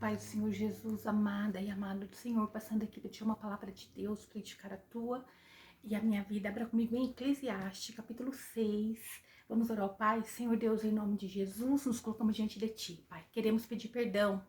paz do Senhor Jesus, amada e amado do Senhor, passando aqui para te uma palavra de Deus, para edificar a tua e a minha vida. Abra comigo em Eclesiastes, capítulo 6. Vamos orar ao Pai. Senhor Deus, em nome de Jesus, nos colocamos diante de Ti, Pai. Queremos pedir perdão,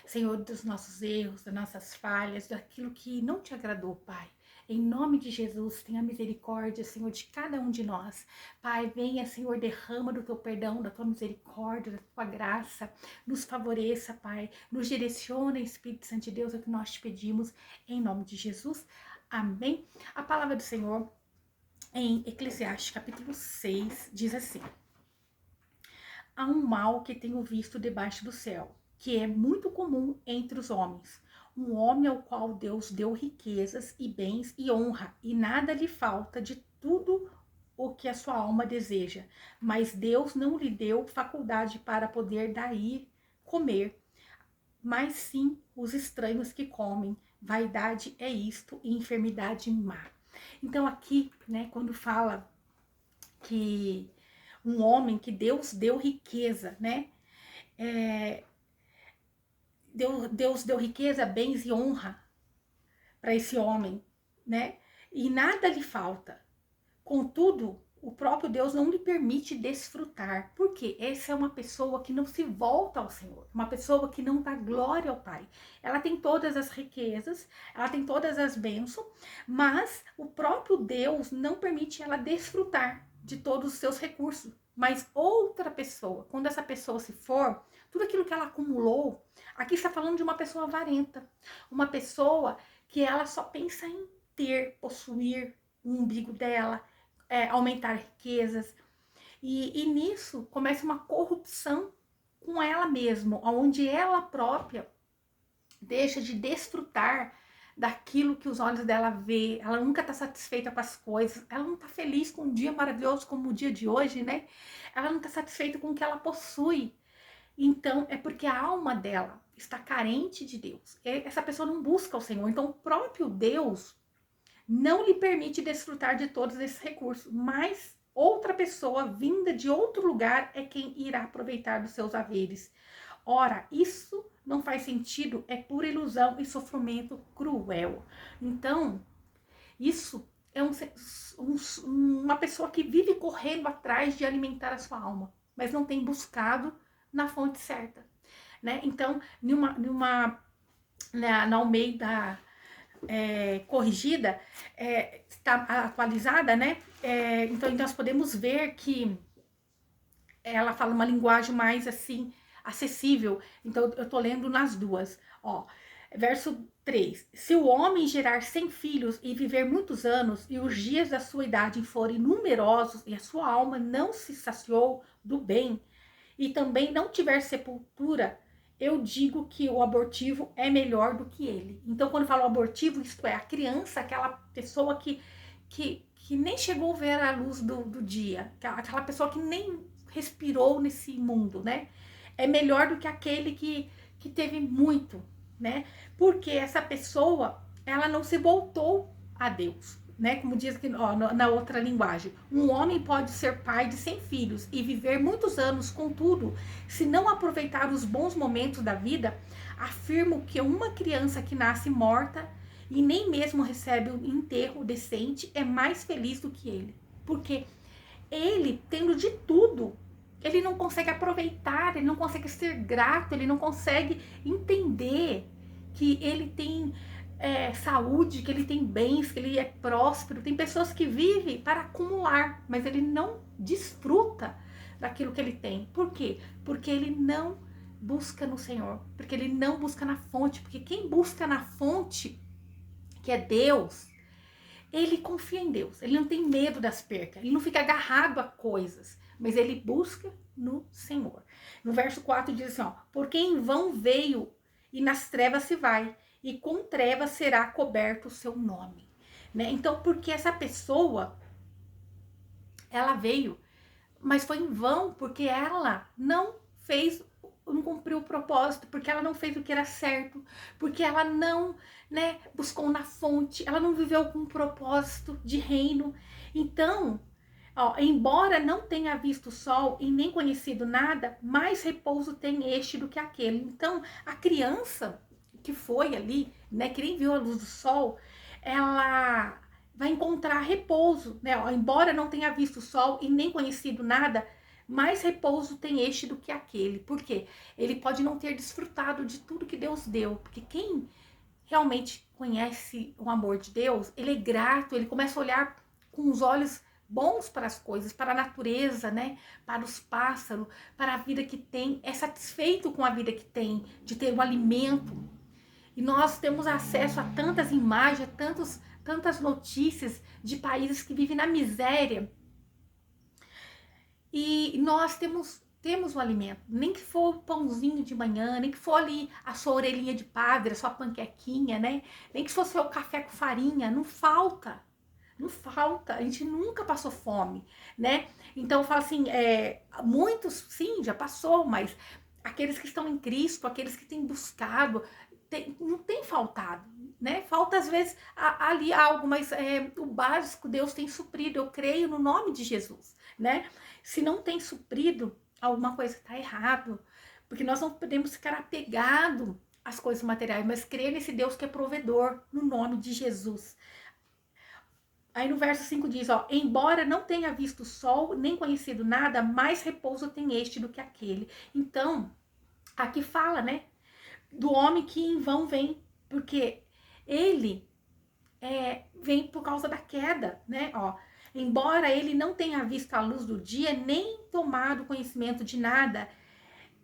Senhor, dos nossos erros, das nossas falhas, daquilo que não te agradou, Pai. Em nome de Jesus, tenha misericórdia, Senhor, de cada um de nós. Pai, venha, Senhor, derrama do teu perdão, da tua misericórdia, da tua graça. Nos favoreça, Pai. Nos direciona, Espírito Santo de Deus, é o que nós te pedimos. Em nome de Jesus. Amém. A palavra do Senhor em Eclesiastes, capítulo 6, diz assim: há um mal que tenho visto debaixo do céu, que é muito comum entre os homens. Um homem ao qual Deus deu riquezas e bens e honra, e nada lhe falta de tudo o que a sua alma deseja. Mas Deus não lhe deu faculdade para poder daí comer, mas sim os estranhos que comem. Vaidade é isto e enfermidade má. Então aqui, né, quando fala que um homem que Deus deu riqueza, né? Deus deu riqueza, bens e honra para esse homem, né? E nada lhe falta. Contudo, o próprio Deus não lhe permite desfrutar. Porque essa é uma pessoa que não se volta ao Senhor, uma pessoa que não dá glória ao Pai. Ela tem todas as riquezas, ela tem todas as bênçãos, mas o próprio Deus não permite ela desfrutar de todos os seus recursos. Mas outra pessoa, quando essa pessoa se for, tudo aquilo que ela acumulou, aqui está falando de uma pessoa avarenta, uma pessoa que ela só pensa em ter, possuir o umbigo dela, aumentar riquezas. E nisso começa uma corrupção com ela mesma, onde ela própria deixa de desfrutar daquilo que os olhos dela vê. Ela nunca está satisfeita com as coisas, ela não está feliz com um dia maravilhoso como o dia de hoje, né? Ela não está satisfeita com o que ela possui. Então, é porque a alma dela está carente de Deus. Essa pessoa não busca o Senhor. Então, o próprio Deus não lhe permite desfrutar de todos esses recursos. Mas outra pessoa vinda de outro lugar é quem irá aproveitar dos seus haveres. Ora, isso não faz sentido, é pura ilusão e sofrimento cruel. Então, isso é uma pessoa que vive correndo atrás de alimentar a sua alma, mas não tem buscado na fonte certa, né? Então, na Almeida corrigida, está atualizada, né? Então nós podemos ver que ela fala uma linguagem mais assim acessível. Então eu tô lendo nas duas, ó. Verso 3: se o homem gerar 100 filhos e viver muitos anos, e os dias da sua idade forem numerosos, e a sua alma não se saciou do bem, e também não tiver sepultura, eu digo que o abortivo é melhor do que ele. Então, quando eu falo abortivo, isto é, a criança, aquela pessoa que nem chegou a ver a luz do dia, aquela pessoa que nem respirou nesse mundo, né? É melhor do que aquele que teve muito, né? Porque essa pessoa, ela não se voltou a Deus, né? Como diz aqui, ó, na outra linguagem. Um homem pode ser pai de 100 filhos e viver muitos anos, contudo, se não aproveitar os bons momentos da vida, afirmo que uma criança que nasce morta e nem mesmo recebe um enterro decente é mais feliz do que ele. Porque ele, tendo de tudo, ele não consegue aproveitar, ele não consegue ser grato, ele não consegue entender que ele tem saúde, que ele tem bens, que ele é próspero. Tem pessoas que vivem para acumular, mas ele não desfruta daquilo que ele tem. Por quê? Porque ele não busca no Senhor, porque ele não busca na fonte, porque quem busca na fonte, que é Deus, ele confia em Deus, ele não tem medo das percas, ele não fica agarrado a coisas, mas ele busca no Senhor. No verso 4 diz assim, ó: porque em vão veio e nas trevas se vai, e com trevas será coberto o seu nome, né? Então, porque essa pessoa, ela veio, mas foi em vão, porque ela não cumpriu o propósito, porque ela não fez o que era certo, porque ela não, né, buscou na fonte, ela não viveu com um propósito de reino. Então, Ó, embora não tenha visto o sol e nem conhecido nada, mais repouso tem este do que aquele. Então, a criança que foi ali, né, que nem viu a luz do sol, ela vai encontrar repouso, né? Ó, embora não tenha visto o sol e nem conhecido nada, mais repouso tem este do que aquele. Por quê? Ele pode não ter desfrutado de tudo que Deus deu, porque quem realmente conhece o amor de Deus, ele é grato, ele começa a olhar com os olhos bons para as coisas, para a natureza, né? Para os pássaros, para a vida que tem, é satisfeito com a vida que tem, de ter um alimento. E nós temos acesso a tantas imagens, tantas notícias de países que vivem na miséria. E nós temos o alimento, nem que for o pãozinho de manhã, nem que for ali a sua orelhinha de padre, a sua panquequinha, né? Nem que for seu café com farinha, não falta. Não falta, a gente nunca passou fome, né? Então eu falo assim, muitos sim, já passou, mas aqueles que estão em Cristo, aqueles que têm buscado, não tem faltado, né? Falta às vezes ali algo, mas o básico Deus tem suprido, eu creio no nome de Jesus, né? Se não tem suprido, alguma coisa está errado, porque nós não podemos ficar apegado às coisas materiais, mas crer nesse Deus que é provedor, no nome de Jesus. Aí no verso 5 diz, ó, embora não tenha visto o sol, nem conhecido nada, mais repouso tem este do que aquele. Então, aqui fala, né, do homem que em vão vem, porque ele vem por causa da queda, né, ó. Embora ele não tenha visto a luz do dia, nem tomado conhecimento de nada,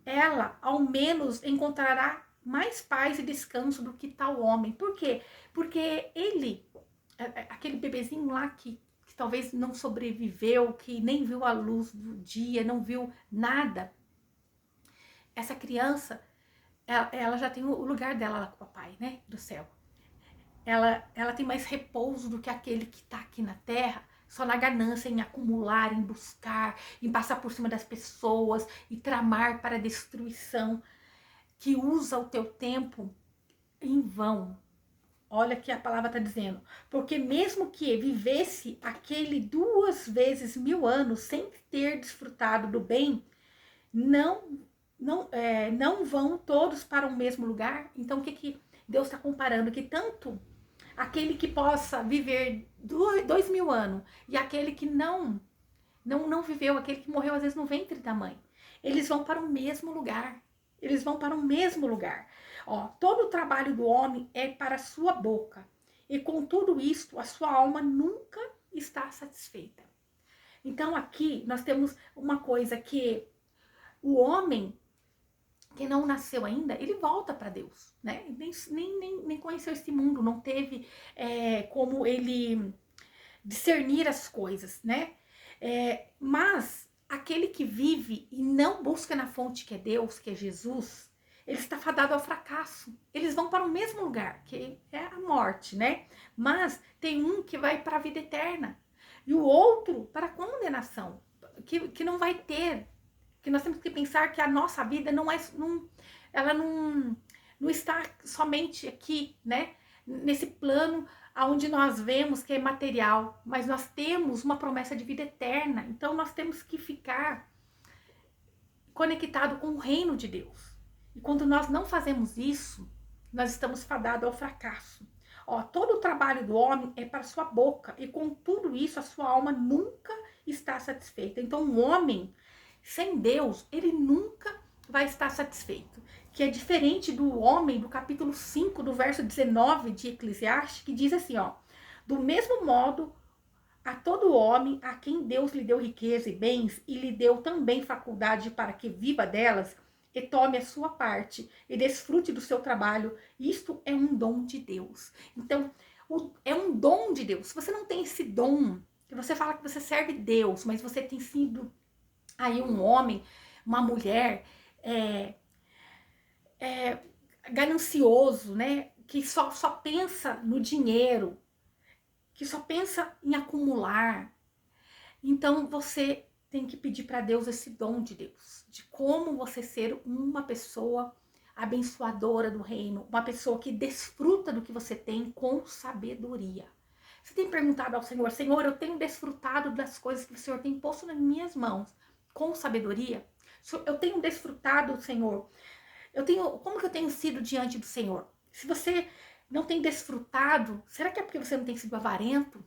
ela, ao menos, encontrará mais paz e descanso do que tal homem. Por quê? Porque ele, aquele bebezinho lá que talvez não sobreviveu, que nem viu a luz do dia, não viu nada, essa criança, ela já tem o lugar dela lá com o papai, né, do céu. Ela tem mais repouso do que aquele que está aqui na terra, só na ganância, em acumular, em buscar, em passar por cima das pessoas e tramar para a destruição, que usa o teu tempo em vão. Olha que a palavra está dizendo. Porque mesmo que vivesse aquele 2 vezes 1000 anos sem ter desfrutado do bem, não não vão todos para o mesmo lugar. Então o que Deus está comparando? Que tanto aquele que possa viver 2000 anos e aquele que não viveu, aquele que morreu às vezes no ventre da mãe, eles vão para o mesmo lugar. Eles vão para o mesmo lugar. Ó, todo o trabalho do homem é para a sua boca. E com tudo isso, a sua alma nunca está satisfeita. Então aqui nós temos uma coisa que o homem que não nasceu ainda, ele volta para Deus, né? Nem conheceu esse mundo, não teve como ele discernir as coisas, né? Mas aquele que vive e não busca na fonte que é Deus, que é Jesus, ele está fadado ao fracasso. Eles vão para o mesmo lugar, que é a morte, né? Mas tem um que vai para a vida eterna e o outro para a condenação, que não vai ter. Que nós temos que pensar que a nossa vida ela não está somente aqui, né? Nesse plano onde nós vemos que é material, mas nós temos uma promessa de vida eterna. Então nós temos que ficar conectado com o reino de Deus. E quando nós não fazemos isso, nós estamos fadados ao fracasso. Ó, todo o trabalho do homem é para sua boca, e com tudo isso a sua alma nunca está satisfeita. Então o homem sem Deus, ele nunca vai estar satisfeito. Que é diferente do homem do capítulo 5, do verso 19 de Eclesiastes, que diz assim, ó: do mesmo modo, a todo homem a quem Deus lhe deu riqueza e bens, e lhe deu também faculdade para que viva delas, e tome a sua parte, e desfrute do seu trabalho. Isto é um dom de Deus. Então, é um dom de Deus. Se você não tem esse dom, que você fala que você serve Deus, mas você tem sido aí um homem, uma mulher ganancioso, né? Que só pensa no dinheiro, que só pensa em acumular. Então você tem que pedir para Deus esse dom de Deus, de como você ser uma pessoa abençoadora do reino, uma pessoa que desfruta do que você tem com sabedoria. Você tem perguntado ao Senhor, Senhor, eu tenho desfrutado das coisas que o Senhor tem posto nas minhas mãos com sabedoria? Eu tenho desfrutado, Senhor. Como que eu tenho sido diante do Senhor? Se você não tem desfrutado, será que é porque você não tem sido avarento?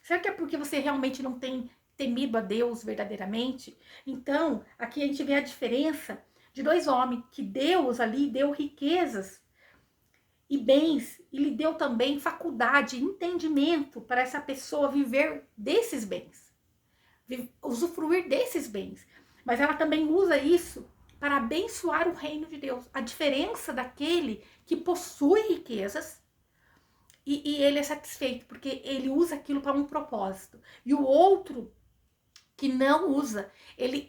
Será que é porque você realmente não tem temido a Deus verdadeiramente? Então, aqui a gente vê a diferença de dois homens, que Deus ali deu riquezas e bens, e lhe deu também faculdade, entendimento para essa pessoa viver desses bens, usufruir desses bens. Mas ela também usa isso para abençoar o reino de Deus. A diferença daquele que possui riquezas e ele é satisfeito, porque ele usa aquilo para um propósito. E o outro que não usa,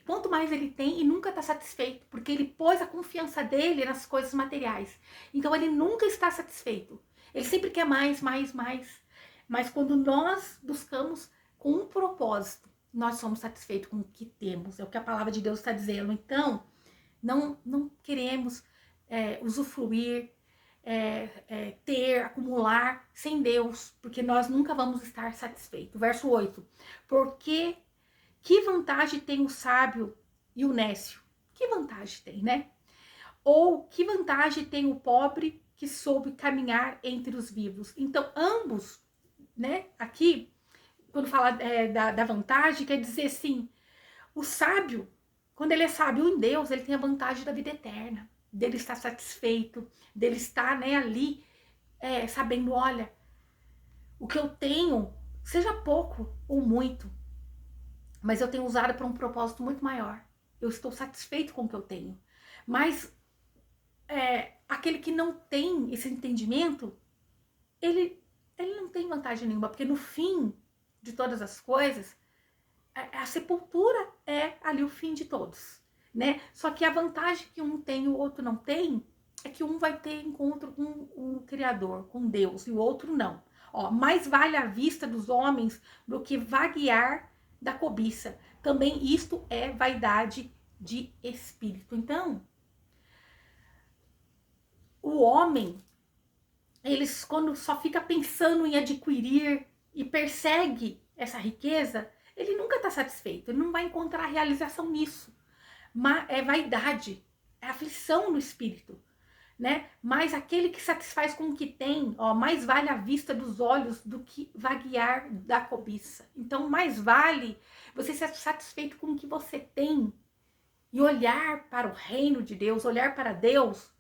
quanto mais ele tem e nunca está satisfeito, porque ele pôs a confiança dele nas coisas materiais. Então ele nunca está satisfeito. Ele sempre quer mais, mais, mais. Mas quando nós buscamos com um propósito, nós somos satisfeitos com o que temos. É o que a palavra de Deus está dizendo. Então, não queremos usufruir, ter, acumular sem Deus, porque nós nunca vamos estar satisfeitos. Verso 8. Porque que vantagem tem o sábio e o nécio? Que vantagem tem, né? Ou que vantagem tem o pobre que soube caminhar entre os vivos? Então, ambos, né? Aqui, quando fala da vantagem, quer dizer assim, o sábio, quando ele é sábio em Deus, ele tem a vantagem da vida eterna, dele estar satisfeito, dele estar, né, ali, sabendo, olha, o que eu tenho, seja pouco ou muito, mas eu tenho usado para um propósito muito maior. Eu estou satisfeito com o que eu tenho. Mas aquele que não tem esse entendimento, ele não tem vantagem nenhuma, porque no fim de todas as coisas, a sepultura é ali o fim de todos, né? Só que a vantagem que um tem e o outro não tem é que um vai ter encontro com o Criador, com Deus, e o outro não. Ó, mais vale a vista dos homens do que vaguear da cobiça. Também isto é vaidade de espírito. Então, o homem, eles quando só fica pensando em adquirir e persegue essa riqueza, ele nunca está satisfeito, ele não vai encontrar realização nisso. Mas é vaidade, é aflição no espírito, né? Mas aquele que satisfaz com o que tem, ó, mais vale a vista dos olhos do que vaguear da cobiça. Então, mais vale você ser satisfeito com o que você tem e olhar para o reino de Deus, olhar para Deus,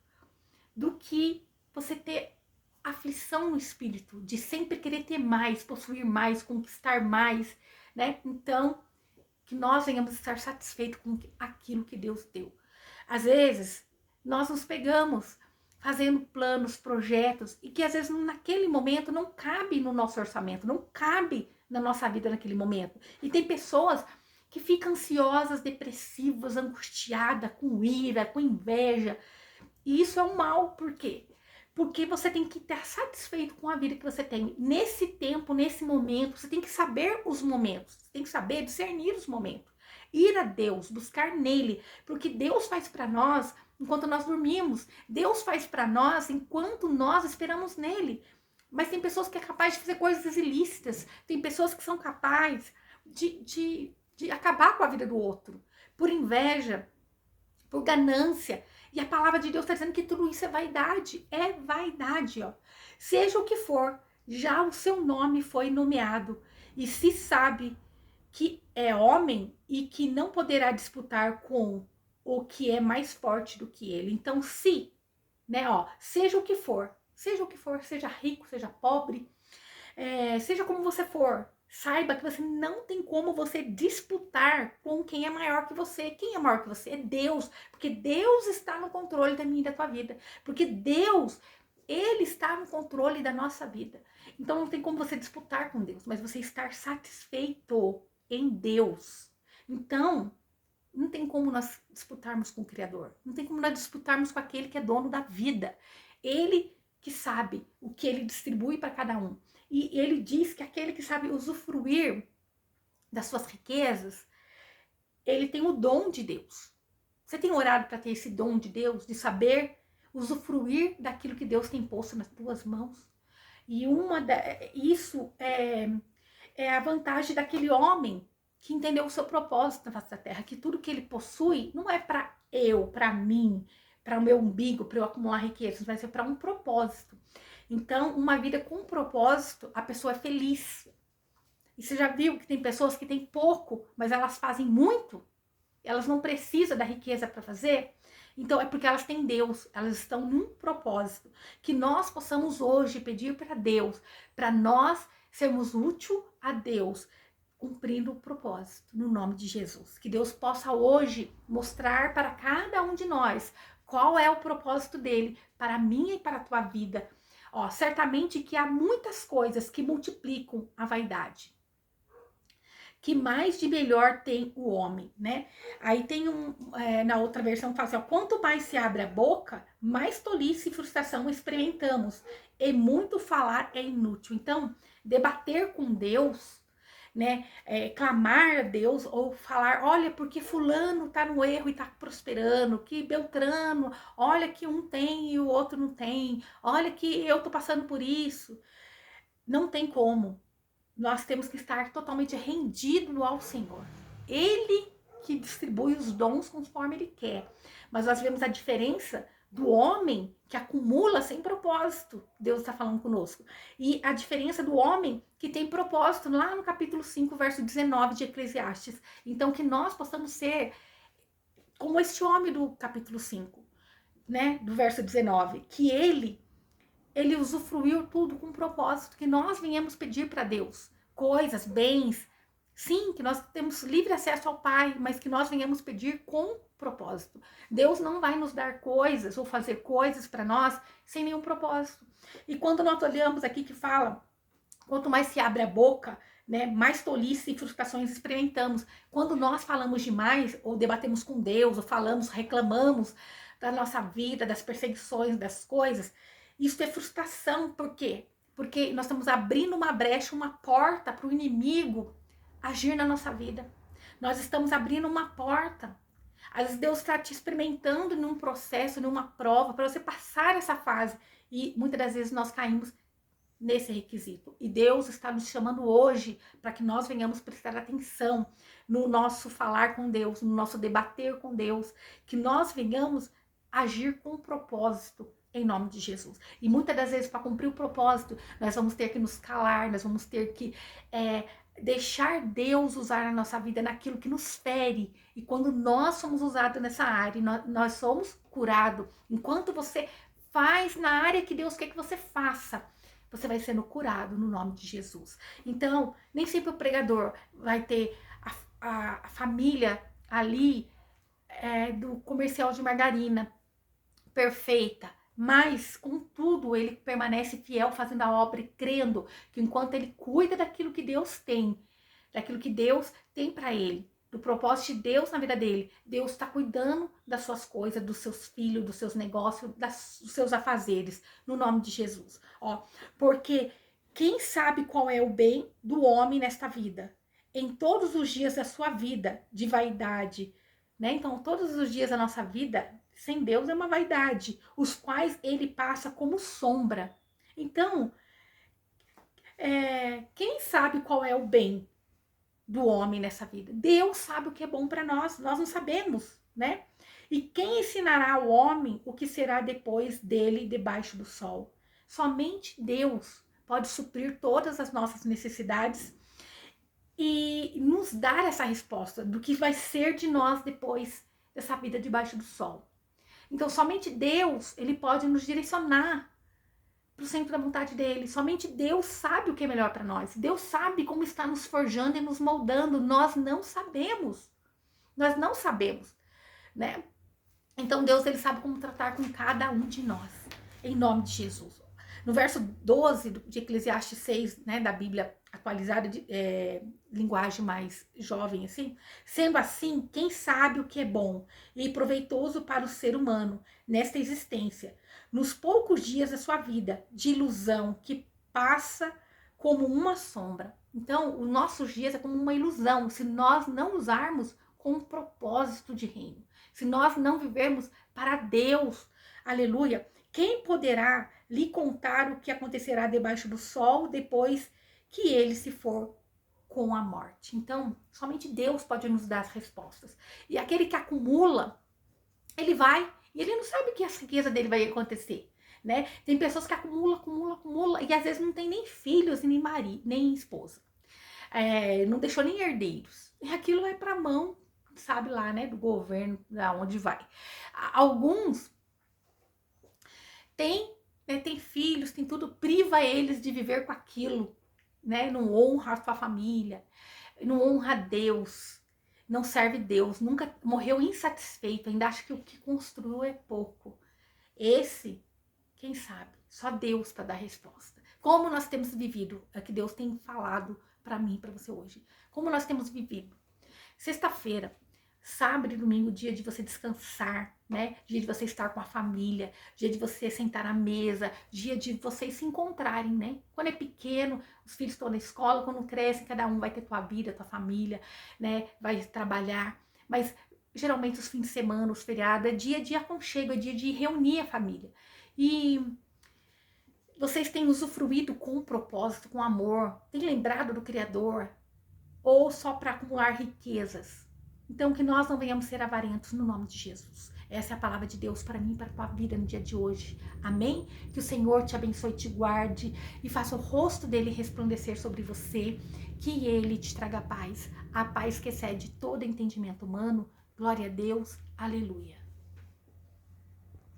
do que você ter aflição no espírito, de sempre querer ter mais, possuir mais, conquistar mais, né? Então, que nós venhamos estar satisfeitos com aquilo que Deus deu. Às vezes, nós nos pegamos fazendo planos, projetos, e que às vezes naquele momento não cabe no nosso orçamento, não cabe na nossa vida naquele momento. E tem pessoas que ficam ansiosas, depressivas, angustiadas, com ira, com inveja. E isso é um mal, por quê? Porque você tem que estar satisfeito com a vida que você tem. Nesse tempo, nesse momento, você tem que saber os momentos. Você tem que saber discernir os momentos. Ir a Deus, buscar nele. Porque Deus faz para nós enquanto nós dormimos. Deus faz para nós enquanto nós esperamos nele. Mas tem pessoas que é capaz de fazer coisas ilícitas. Tem pessoas que são capazes de acabar com a vida do outro. Por inveja, por ganância. E a palavra de Deus está dizendo que tudo isso é vaidade. É vaidade, ó. Seja o que for, já o seu nome foi nomeado. E se sabe que é homem e que não poderá disputar com o que é mais forte do que ele. Então, se, né, ó, seja o que for, seja rico, seja pobre, seja como você for, saiba que você não tem como você disputar com quem é maior que você. Quem é maior que você? É Deus. Porque Deus está no controle da minha e da tua vida. Porque Deus, Ele está no controle da nossa vida. Então não tem como você disputar com Deus, mas você estar satisfeito em Deus. Então, não tem como nós disputarmos com o Criador. Não tem como nós disputarmos com aquele que é dono da vida. Ele que sabe o que ele distribui para cada um. E ele diz que aquele que sabe usufruir das suas riquezas, ele tem o dom de Deus. Você tem orado para ter esse dom de Deus, de saber usufruir daquilo que Deus tem posto nas tuas mãos? E isso é a vantagem daquele homem que entendeu o seu propósito na face da terra, que tudo que ele possui não é para mim, para o meu umbigo, para eu acumular riquezas, vai ser para um propósito. Então, uma vida com um propósito, a pessoa é feliz. E você já viu que tem pessoas que têm pouco, mas elas fazem muito? Elas não precisam da riqueza para fazer? Então, é porque elas têm Deus, elas estão num propósito. Que nós possamos hoje pedir para Deus, para nós sermos útil a Deus, cumprindo o propósito, no nome de Jesus. Que Deus possa hoje mostrar para cada um de nós qual é o propósito dele para a minha e para a tua vida. Ó, certamente que há muitas coisas que multiplicam a vaidade. Que mais de melhor tem o homem, né? Aí tem na outra versão fala assim, ó, quanto mais se abre a boca, mais tolice e frustração experimentamos. E muito falar é inútil. Então, debater com Deus, né? Clamar a Deus ou falar, olha, porque fulano tá no erro e tá prosperando, que Beltrano, olha que um tem e o outro não tem, olha que eu tô passando por isso. Não tem como. Nós temos que estar totalmente rendido ao Senhor. Ele que distribui os dons conforme Ele quer. Mas nós vemos a diferença do homem que acumula sem propósito. Deus está falando conosco. E a diferença do homem que tem propósito, lá no capítulo 5, verso 19 de Eclesiastes. Então, que nós possamos ser como este homem do capítulo 5, né? Do verso 19. Que ele usufruiu tudo com propósito, que nós venhamos pedir para Deus coisas, bens, sim, que nós temos livre acesso ao Pai, mas que nós venhamos pedir com propósito. Deus não vai nos dar coisas ou fazer coisas para nós sem nenhum propósito. E quando nós olhamos aqui que fala, quanto mais se abre a boca, né, mais tolice e frustrações experimentamos. Quando nós falamos demais, ou debatemos com Deus, ou falamos, reclamamos da nossa vida, das perseguições, das coisas, isso é frustração. Por quê? Porque nós estamos abrindo uma brecha, uma porta para o inimigo agir na nossa vida. Nós estamos abrindo uma porta. Às vezes Deus está te experimentando num processo, numa prova, para você passar essa fase. E muitas das vezes nós caímos nesse requisito. E Deus está nos chamando hoje para que nós venhamos prestar atenção no nosso falar com Deus, no nosso debater com Deus, que nós venhamos agir com propósito, em nome de Jesus. E muitas das vezes, para cumprir o propósito, nós vamos ter que nos calar, nós vamos ter que deixar Deus usar a nossa vida naquilo que nos fere. E quando nós somos usados nessa área, nós somos curados. Enquanto você faz na área que Deus quer que você faça, você vai sendo curado no nome de Jesus. Então, nem sempre o pregador vai ter a família ali do comercial de margarina perfeita, mas, contudo, ele permanece fiel fazendo a obra e crendo que enquanto ele cuida daquilo que Deus tem, daquilo que Deus tem para ele, do propósito de Deus na vida dele, Deus está cuidando das suas coisas, dos seus filhos, dos seus negócios, dos seus afazeres, no nome de Jesus. Ó, porque quem sabe qual é o bem do homem nesta vida? Em todos os dias da sua vida, de vaidade, né? Então, todos os dias da nossa vida, sem Deus é uma vaidade, os quais ele passa como sombra. Então, quem sabe qual é o bem do homem nessa vida? Deus sabe o que é bom para nós não sabemos, né? E quem ensinará ao homem o que será depois dele debaixo do sol? Somente Deus pode suprir todas as nossas necessidades e nos dar essa resposta do que vai ser de nós depois dessa vida debaixo do sol. Então, somente Deus, ele pode nos direcionar para o centro da vontade dele. Somente Deus sabe o que é melhor para nós. Deus sabe como está nos forjando e nos moldando. Nós não sabemos. Nós não sabemos, né? Então, Deus, ele sabe como tratar com cada um de nós. Em nome de Jesus. No verso 12 de Eclesiastes 6, né, da Bíblia atualizada, de linguagem mais jovem, assim. Sendo assim, quem sabe o que é bom e proveitoso para o ser humano nesta existência, nos poucos dias da sua vida, de ilusão que passa como uma sombra. Então, os nossos dias é como uma ilusão, se nós não usarmos com um propósito de reino, se nós não vivermos para Deus, aleluia. Quem poderá lhe contar o que acontecerá debaixo do sol depois que ele se for com a morte. Então, somente Deus pode nos dar as respostas. E aquele que acumula, ele vai e ele não sabe o que a riqueza dele vai acontecer, né? Tem pessoas que acumula e às vezes não tem nem filhos, nem marido, nem esposa. Não deixou nem herdeiros. E aquilo vai para a mão, sabe lá, né, do governo, da onde vai. Alguns têm, né, tem filhos, tem tudo, priva eles de viver com aquilo, né? Não honra a sua família, não honra Deus, não serve Deus, nunca morreu insatisfeito, ainda acha que o que construiu é pouco. Esse, quem sabe, só Deus para dar resposta. Como nós temos vivido, é que Deus tem falado para mim, para você hoje. Como nós temos vivido. Sexta-feira, sábado e domingo, dia de você descansar, né? Dia de você estar com a família, dia de você sentar à mesa, dia de vocês se encontrarem, né? Quando é pequeno, os filhos estão na escola, quando crescem, cada um vai ter tua vida, tua família, né? Vai trabalhar, mas geralmente os fins de semana, os feriados, é dia de aconchego, é dia de reunir a família. E vocês têm usufruído com propósito, com amor, têm lembrado do Criador, ou só para acumular riquezas? Então, que nós não venhamos ser avarentos no nome de Jesus. Essa é a palavra de Deus para mim e para a tua vida no dia de hoje. Amém? Que o Senhor te abençoe, te guarde e faça o rosto dele resplandecer sobre você. Que ele te traga paz, a paz que excede todo entendimento humano. Glória a Deus. Aleluia.